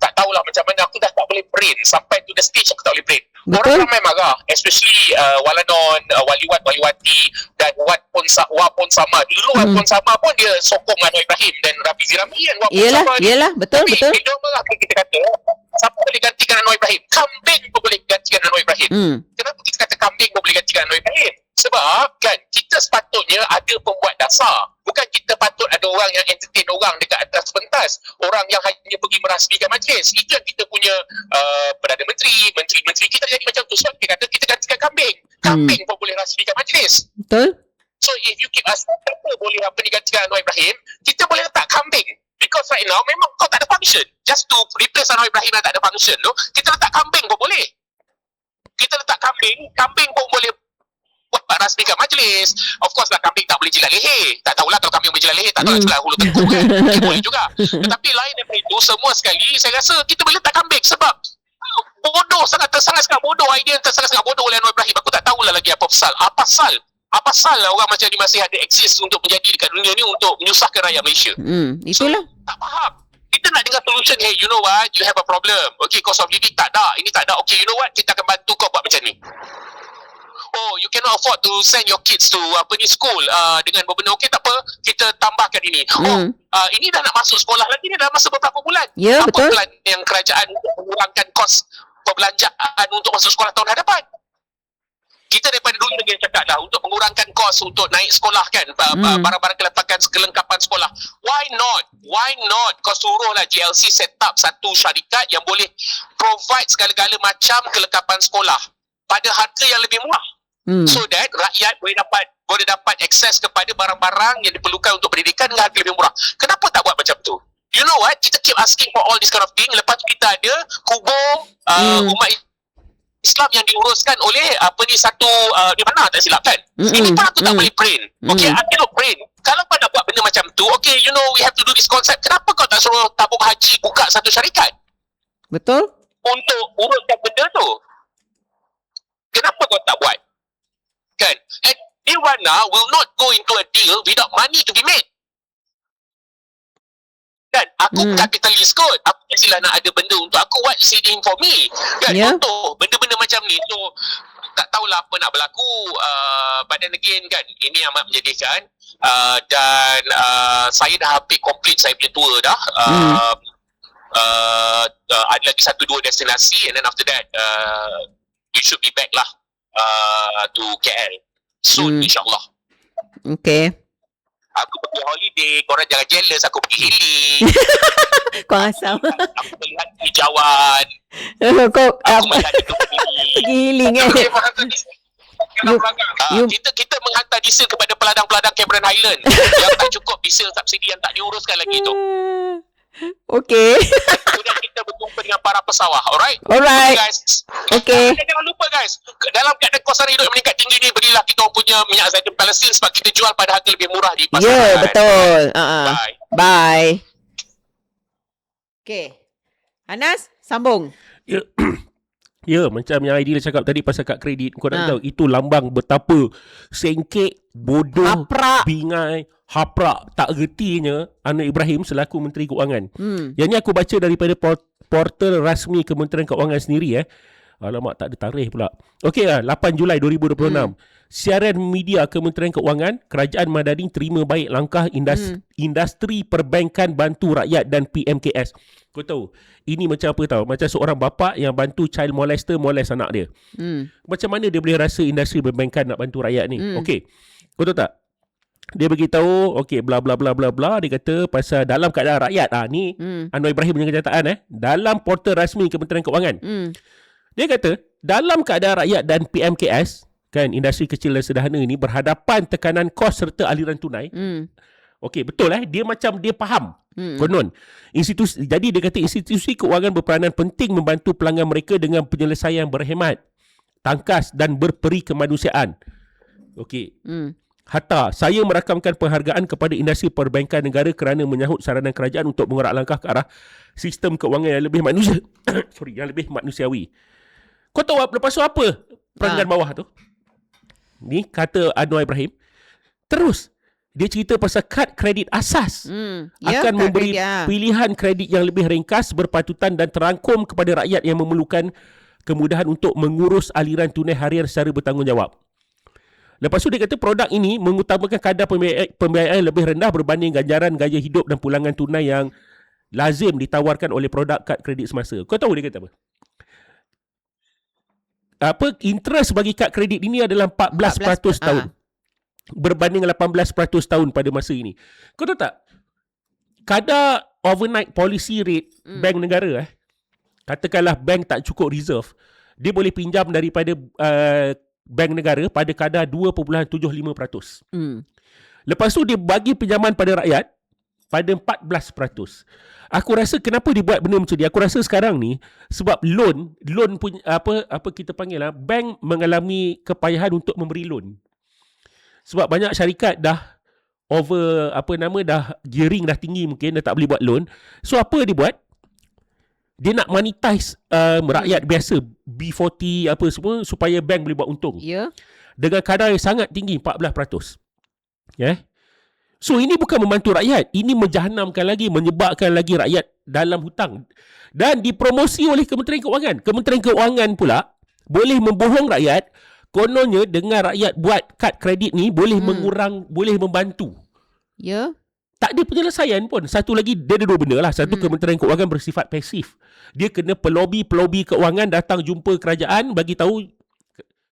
tak tahulah macam mana, aku dah tak boleh brain. Sampai to the stage aku tak boleh brain. Betul. Orang ramai marah, especially Walanon, Waliwat, Waliwati dan Wat pun sama. Dulu Wat pun sama pun dia sokong Anwar Ibrahim dan Rafizi Ramli kan. Wat pun sama. Yelah, betul. Tapi dia marah kita kata, siapa boleh gantikan Anwar Ibrahim? Kambing pun boleh gantikan Anwar Ibrahim. Kenapa kita kata kambing pun boleh gantikan Anwar Ibrahim? Sebab kan kita sepatutnya ada pembuat dasar. Bukan kita patut ada orang yang entertain orang dekat atas pentas. Orang yang hanya pergi merasmikan majlis. Itu yang kita punya Perdana Menteri kita jadi macam tu. Sebab kita kata kita gantikan kambing. Kambing pun boleh rasmikan majlis. Betul. So if you keep asking siapa boleh digantikan Anwar Ibrahim, kita boleh letak kambing. Because right now memang kau tak ada function. Just to replace Anwar Ibrahim yang tak ada function tu, kita letak kambing pun boleh. Kita letak kambing pun boleh buat rasmikan majlis. Of course lah, kambing tak boleh jilat leher. Tak tahulah kalau kambing boleh jilat leher, tak tahu jilat hulu tengkuk kan. Okay, boleh juga. Tetapi lain daripada itu, semua sekali saya rasa kita boleh letak kambing. Sebab bodoh, sangat bodoh. Idea yang sangat bodoh oleh Anwar Ibrahim. Aku tak tahulah lagi apa pasal lah orang macam ni masih ada exist untuk menjadi dekat dunia ni untuk menyusahkan rakyat Malaysia. Itulah. So, tak faham. Kita nak dengar solution. Hey, you know what? You have a problem. Okay, cost of living tak ada. Ini tak ada. Okay, you know what? Kita akan bantu kau buat macam ni. Oh, you cannot afford to send your kids to school dengan berbenda. Okay, tak apa, kita tambahkan ini. Ini dah nak masuk sekolah lagi ni dalam masa beberapa bulan. Ya, apa betul. plan yang kerajaan untuk mengurangkan kos perbelanjaan untuk masuk sekolah tahun hadapan? Kita daripada dulu lagi cakap dah untuk mengurangkan kos untuk naik sekolah kan, barang-barang kelengkapan sekolah. Why not kau suruhlah GLC set up satu syarikat yang boleh provide segala-gala macam kelengkapan sekolah pada harga yang lebih murah. So that rakyat boleh dapat akses kepada barang-barang yang diperlukan untuk pendidikan dengan harga lebih murah. Kenapa tak buat macam tu? You know what? Kita keep asking for all this kind of thing. Lepas tu kita ada kubur umat Islam yang diuruskan oleh satu di mana tak silap kan. Ini pun aku tak boleh brain. Okay, I cannot brain. Kalau kau nak buat benda macam tu, okay, you know we have to do this concept. Kenapa kau tak suruh tabung haji buka satu syarikat? Betul. Untuk uruskan benda tu. Kenapa kau tak buat? Kan? And Irwana will not go into a deal without money to be made. Kan? Aku kapitalis kot. Aku mestilah nak ada benda untuk aku. What is it in for me? Kan? Contoh, benda-benda macam ni. So, tak tahulah apa nak berlaku. But then again kan, ini amat menyedihkan. Dan saya dah hampir complete saya punya tour dah. Ada lagi 1-2 destinasi. And then after that, we should be back lah to KL soon, insyaAllah. Okay. Aku pergi holiday, korang jangan jealous, aku pergi healing. Kau asam. Aku melihat hijauan. Aku melihat itu pergi healing kan. Kita menghantar diesel kepada peladang-peladang Cameron Highland yang tak cukup diesel subsidi yang tak diuruskan lagi tu. Okay. Kemudian kita berjumpa dengan para pesawah. Alright, guys. Okay. Jangan lupa guys, dalam keadaan kos sara hidup yang meningkat tinggi ni, belilah kita punya minyak zaitun Palestin sebab kita jual pada harga lebih murah di pasaran. Ya, betul. Bye. Okay. Anas, sambung. Ya, macam yang Aidil cakap tadi pasal kad kredit. Kau nak tahu, itu lambang betapa sengkek, bodoh, haprak, bingai, haprak, tak retinya Anwar Ibrahim selaku Menteri Keuangan. Yang ni aku baca daripada portal rasmi Kementerian Keuangan sendiri. Alamak, tak ada tarikh pula. Okey lah, 8 Julai 2026. Siaran media Kementerian Keuangan, Kerajaan Madani terima baik langkah industri perbankan bantu rakyat dan PMKS. Kau tahu, ini macam apa tahu? Macam seorang bapa yang bantu child molester molest anak dia. Macam mana dia boleh rasa industri perbankan nak bantu rakyat ni? Okey, kau tahu tak? Dia beritahu, okey, bla bla bla bla bla. Dia kata pasal dalam keadaan rakyat. Ni Anwar Ibrahim punya kenyataan. Dalam portal rasmi Kementerian Keuangan. Dia kata, dalam keadaan rakyat dan PMKS, kan, industri kecil dan sederhana ini berhadapan tekanan kos serta aliran tunai. Okey, betul dia macam dia faham. Konon. Jadi dia kata institusi keuangan berperanan penting membantu pelanggan mereka dengan penyelesaian berhemat, tangkas dan berperi kemanusiaan. Okey. Hatta saya merakamkan penghargaan kepada industri perbankan negara kerana menyahut saranan kerajaan untuk mengerak langkah ke arah sistem keuangan yang lebih yang lebih manusiawi. Kau tahu lepas tu apa perenggan bawah tu? Ni kata Anwar Ibrahim. Terus dia cerita pasal kad kredit asas. Ya, Akan kad memberi kredit, pilihan kredit yang lebih ringkas, berpatutan dan terangkum kepada rakyat yang memerlukan kemudahan untuk mengurus aliran tunai harian secara bertanggungjawab. Lepas tu dia kata produk ini mengutamakan kadar pembiayaan lebih rendah berbanding ganjaran gaya hidup dan pulangan tunai yang lazim ditawarkan oleh produk kad kredit semasa. Kau tahu dia kata apa? Interest bagi kad kredit ini adalah 14% tahun. Berbanding 18% tahun pada masa ini. Kau tahu tak? Kadar overnight policy rate bank negara, katakanlah bank tak cukup reserve, dia boleh pinjam daripada bank negara pada kadar 2.75%. Lepas tu dia bagi pinjaman pada rakyat pada 14%. Aku rasa kenapa dia buat benda macam ni? Aku rasa sekarang ni sebab loan punya apa kita panggil bank mengalami kepayahan untuk memberi loan. Sebab banyak syarikat dah dah gearing dah tinggi, mungkin dah tak boleh buat loan. So apa dia buat? Dia nak monetize rakyat biasa, B40 apa semua, supaya bank boleh buat untung. Ya. Dengan kadar yang sangat tinggi, 14%. So ini bukan membantu rakyat, ini menjahanamkan lagi, menyebabkan lagi rakyat dalam hutang. Dan dipromosi oleh Kementerian Keuangan. Kementerian Keuangan pula boleh membohong rakyat. Kononnya dengan rakyat buat kad kredit ni boleh boleh membantu. Ya. Tak ada penyelesaian pun. Satu lagi, dia ada dua benda lah. Satu, Kementerian Keuangan bersifat pasif. Dia kena pelobi keuangan datang jumpa kerajaan, bagi tahu